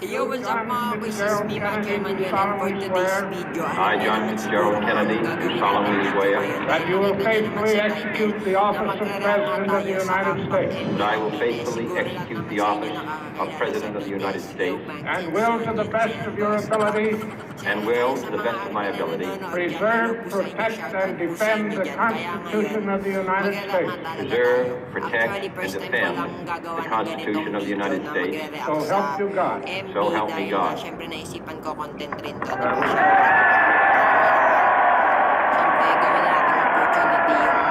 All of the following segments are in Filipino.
Yo, what's up mga kuys? This is me, Emmanuel, and for today's video, I, John Fitzgerald Kennedy, do solemnly swear that you will faithfully execute the office of President of the United States. that I will faithfully execute the office of President of the United States And will, to the best of your ability, preserve, protect, and defend the Constitution of the United States. preserve, protect, and defend the Constitution of the United States. So help you God. So help me God. Siyempre naisipan ko content rin to. Siyempre gawin natin opportunity yung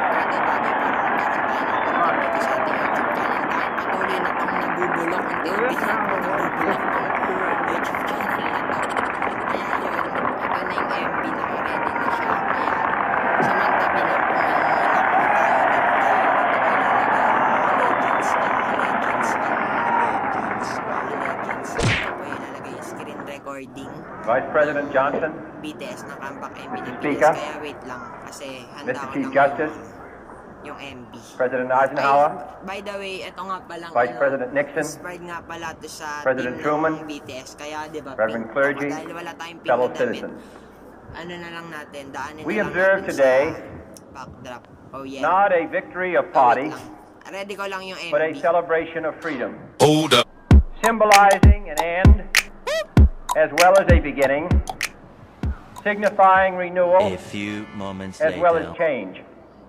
kada bagay para magkaroon tayo ng content dito sa ating YouTube channel. Dahil patuloy na itong nabubulok. Unti-unti na itong nabubulok itong YouTube channel na to. Kaya yun, ito na yung MB, naka-ready na siya. Kaya samantabi na po muna po tayo recording. Vice President Johnson, BTS na comeback MB Mr. ng Speaker, BTS. Kaya wait lang kasi handa Mr. ko Chief ng Justice, yung MB. President Eisenhower, By the way, ito nga palang Vice President Nixon, inspired nga pala to sa President team Truman, ng BTS. Kaya di ba, Reverend pink clergy, ako dahil wala tayong pink fellow na damit. citizens. Ano na lang natin, daanin We na lang observe natin today sa backdrop. Oh yeah. not a victory of Wait parties, lang. Ready ko lang yung MB. but a celebration of freedom, Hold up. symbolizing an end as well as a beginning, signifying renewal A few moments as well as later. change.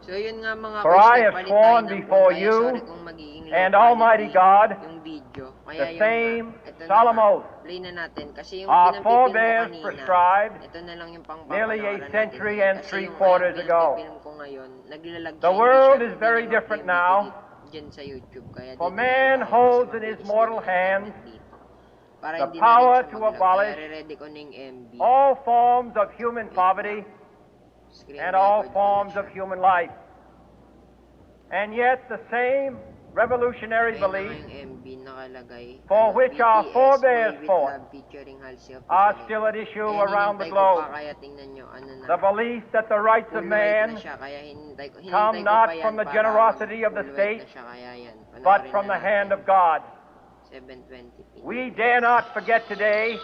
So yun nga mga For boys, I have nagpalit sworn tayo ng before phone, kaya you sorry kung magiging low and quality Almighty God yung video. Kaya the yun same nga, ito na solemn nga, oath play na natin kasi yung our pinapipilm ko forebears kanina, prescribed ito na lang yung nearly a pangpapanooran century natin. and Kasi three yung quarters ayaw ago. pinapipilm ko ngayon, naglalag The siya, world hindi is siya very pinapipilm different now, dyan sa YouTube. Kaya for dito man na tayo holds kasi in his mabilis mortal lang yung hands internet dito. Para the hindi power na rin to siya mag-lag. abolish Kaya re-ready ko na yung MB. all forms of human poverty Screen and all record ko na forms siya. of human life. And yet the same revolutionary Ayun na beliefs nga yung MB nakalagay. for which our BTS, forebears Boy With fought Luv featuring Halsey are officially. still at issue Kaya around the hinintay ko globe. pa, kaya tingnan nyo, ano na. The belief that the rights of Full white man na siya, kaya hinintay ko come pa not yan from the para generosity of the full white state, na siya, kaya yan. but Panoorin from na the natin. hand of God. 720p. We dare not forget today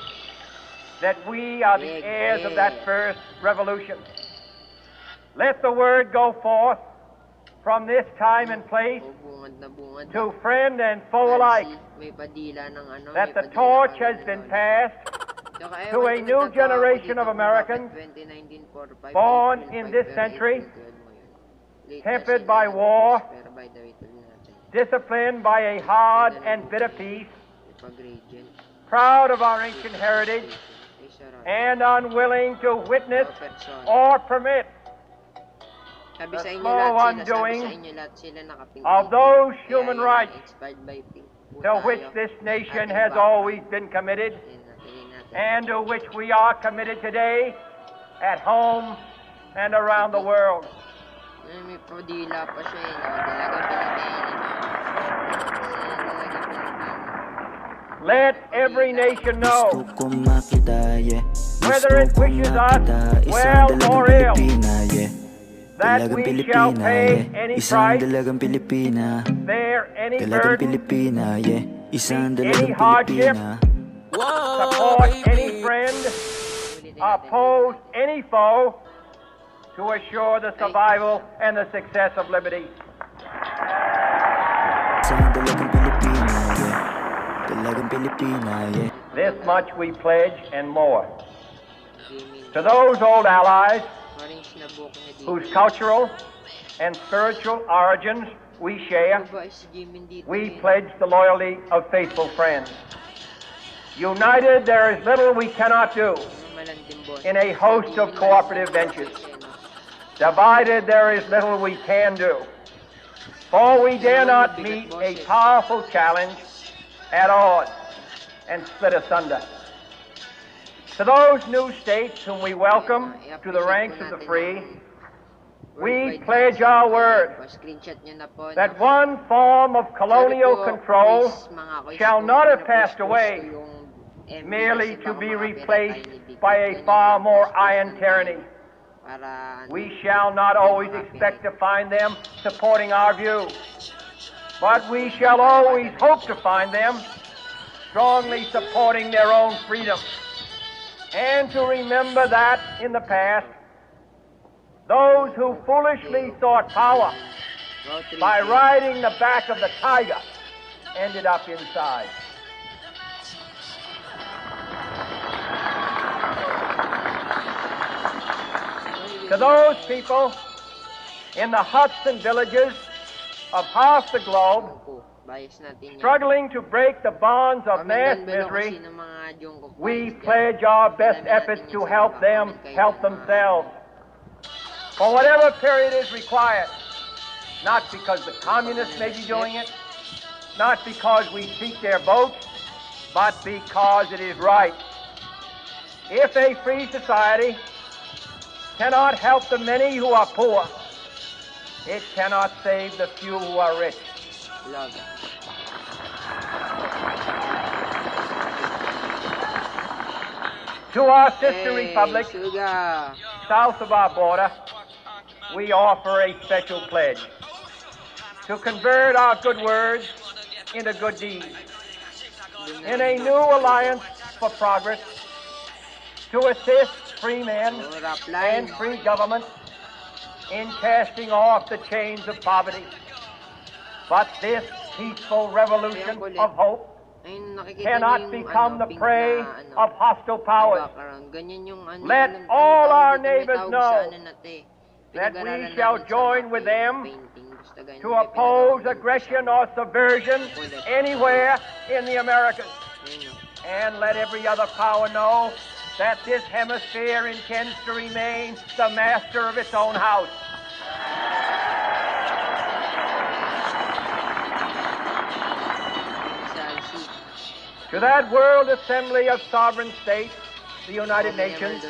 that we are the heirs of that first revolution. Let the word go forth from this time and place Oh, bungad na bungad. to friend and foe alike May padila ng ano, that may the padila torch ng has ano. been passed Tsaka, to ewan a ko, new nagtatawa ako generation dito of kung Americans bakit 2019 45, born April in 5, this pero century, April 12 mo yun. Late tempered na by sila, war, pero by the way, tuloy natin. disciplined by a hard and bitter peace, Ipag-region. proud of our ancient heritage, Ay, sarap. and unwilling to witness Mga person. or permit Sabi the sa inyo slow lahat sila, undoing sabi sa inyo lahat sila nakapink. of those human Kaya yun, rights expired by pink po to which tayo. this nation Ating has baka. always been committed Ayan natin. and to which we are committed today at home and around the world. Ay, may padila pa siya eh. No? Dalagang Pilipino. Dalagang Pilipino. Let every nation know, Gusto kong makita, yeah. whether it Gusto kong wishes us makita, well isang or dalagang ill, Pilipina, yeah. that Dalagang we Pilipina, shall pay yeah. any Isang price, dalagang Pilipina. bear any Dalagang burden, Pilipina, yeah. Isang Meet any dalagang hardship, Pilipina. support any friend, Ulitin natin. oppose any foe to assure the survival and the success of liberty. Isang dalagang Pilipina, yeah. Dalagang Pilipina, yeah. This much we pledge and more. Gaming. To those old allies Orange na book niya dito. whose cultural and spiritual origins we share, Ano ba si Jimin dito? we pledge the loyalty of faithful friends. United, there is little we cannot do Malanting boss. in a host of cooperative ventures. Divided, there is little we can do. For we dare not meet a powerful challenge at odds and split asunder. To those new states whom we welcome to the ranks of the free, we pledge our word Screenshot niyo na po. that one form of colonial control shall not have passed away, merely to be replaced by a far more iron tyranny. We shall not always expect to find them supporting our view, but we shall always hope to find them strongly supporting their own freedom, and to remember that in the past, those who foolishly sought power by riding the back of the tiger ended up inside. To those people in the huts and villages of half the globe struggling to break the bonds of mass misery, we pledge our best efforts to help them help themselves for whatever period is required, not because the communists may be doing it, not because we seek their votes, but because it is right. If a free society cannot help the many who are poor, it cannot save the few who are rich. Love it. To our sister republics south of our border, we offer a special pledge to convert our good words into good deeds. In a new alliance for progress, to assist free men and free governments in casting off the chains of poverty. But this peaceful revolution of hope cannot become the prey of hostile powers. Let all our neighbors know that we shall join with them to oppose aggression or subversion anywhere in the Americas. And let every other power know that this hemisphere intends to remain the master of its own house. To that World Assembly of Sovereign States, the United Nations,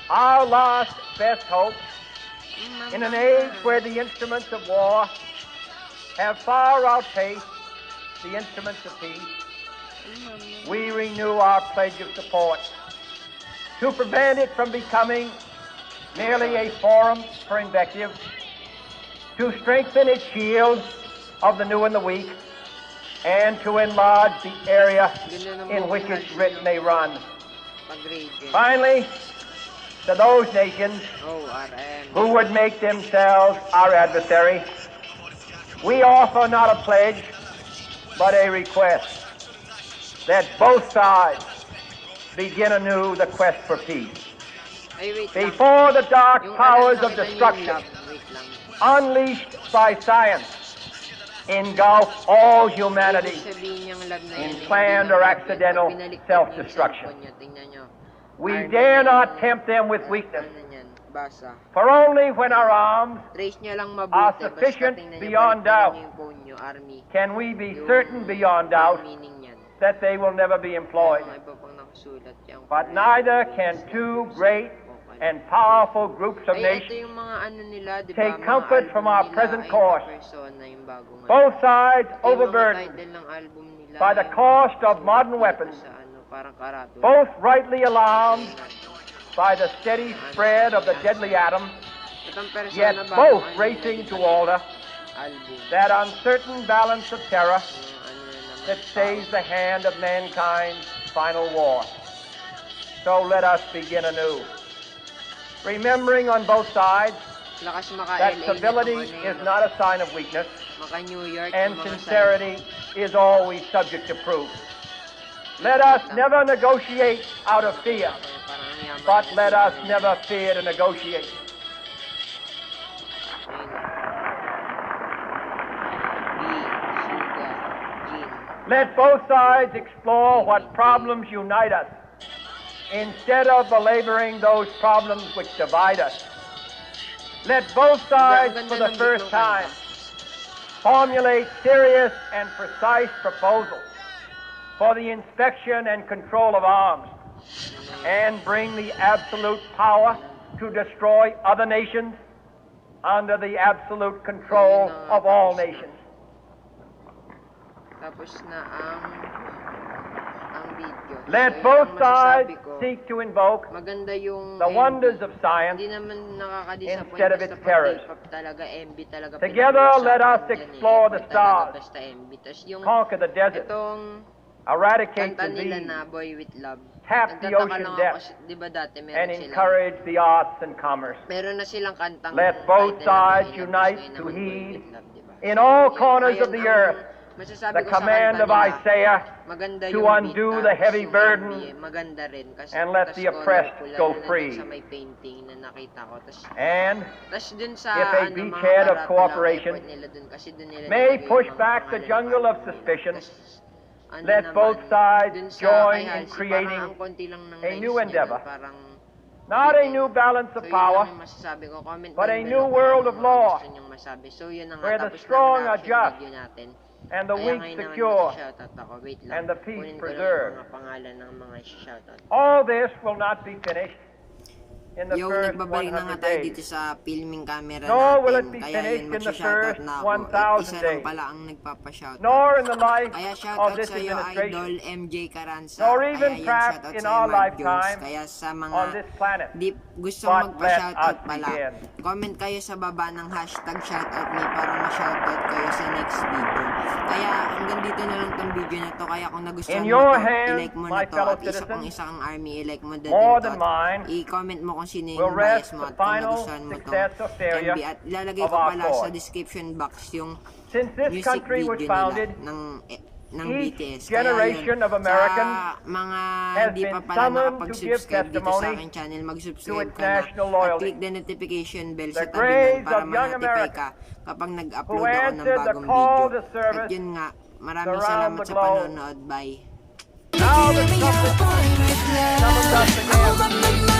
our last best hope, in an age where the instruments of war have far outpaced the instruments of peace, we renew our pledge of support to prevent it from becoming merely a forum for invective, to strengthen its shield of the new and the weak, and to enlarge the area in which its writ may run. Finally, to those nations who would make themselves our adversary, we offer not a pledge, but a request that both sides begin anew the quest for peace. Before the dark powers of destruction, unleashed by science, engulf all humanity in planned or accidental self-destruction. We dare not tempt them with weakness, for only when our arms are sufficient beyond doubt can we be certain beyond doubt that they will never be employed. But neither can two great and powerful groups of nations take comfort from our present course, both sides overburdened by the cost of modern weapons, both rightly alarmed by the steady spread of the deadly atom, yet both racing to alter that uncertain balance of terror that stays the hand of mankind's final war. So let us begin anew, remembering on both sides that civility is not a sign of weakness, and sincerity is always subject to proof. Let us never negotiate out of fear, but let us never fear to negotiate. Let both sides explore what problems unite us, instead of belaboring those problems which divide us. Let both sides, for the first time, formulate serious and precise proposals for the inspection and control of arms, and bring the absolute power to destroy other nations under the absolute control of all nations. Let both sides seek to invoke the wonders of science instead of its terrors. Together, let us explore the stars, conquer the desert, eradicate kanta nila disease, na Boy With Luv. tap the Nagtataka ocean lang depths, ako, di ba dati and meron silang, encourage the arts and commerce. meron na silang kantang Let both title na sides Boy Love, unite tapos to ngayon naman Boy heed With Luv, di ba? in all corners Ngayon, of the ang earth masasabi the ko sa command kanta of nila, Isaiah maganda to yung beat, undo tapos the heavy yung burden MV, maganda rin kasi and let tas the oppressed colorful, go lalo na free. dun sa may painting na nakita ko. And Tas dun sa if a mga beachhead of karapal, cooperation effort nila dun, kasi dun nila may nilagay push yung mga back the pangalan jungle ng of album nila. suspicion, Tas, let naman, both sides dun sa join kay in Halsey, creating parang ang konti lang ng a lines new niya endeavor. dun, parang not a bitin. new balance So of yun power, lang yung masasabi ko. Comment but down a below new kung world ano of mga law, gusto niyong masabi. So yun na nga, where the tapos na strong ang are reaction just video natin. and the Kaya weak ngayon naman secure, mag-shoutout ako. Wait lang. and the peace Kunin ko lang yung preserved. mga pangalan ng mga shoutout. All this will not be finished in the Yo, first nagbabalik na nga 100 tayo days. dito sa filming camera Nor will natin. it be Kaya finished yun, in the magsha-shoutout first na ako. 1,000 Isa lang days. pala ang nagpapa-shoutout. Nor in the life Kaya of shoutout this sa iyo, Idol administration, MJ Caranza. nor Kaya even yan, perhaps shoutout in sa our iyo, Mark Jones. lifetime Kaya sa mga on this planet. di gusto But magpa-shoutout let us pala, begin. comment kayo sa baba ng hashtag shoutoutme para ma-shoutout kayo sa next video. Kaya hanggang dito na lang tong video na to. Kaya kung nagustuhan In mo your to, hands, i-like mo my na to. fellow At isa citizens, kong isang army, i-like mo din more to. than mine, I-comment mo kung sino will yung bias rest mo the at kung final nagustuhan mo tong success of failure MB. At ilalagay of ko our pala sa cause. description box yung Since this music country was video founded, nila ng each BTS. generation Kaya of Americans sa mga has hindi pa been pala summoned to give nakapag-subscribe dito sa testimony aking channel, to mag-subscribe its ka na national at loyalty. click the notification bell The sa tabi nun graves para of young ma-notify ka Americans kapag who nag-upload ako ng answered the bagong call video. to service At yun nga, maraming around salamat the sa globe. panonood. Bye! Now the trumpet summons us again.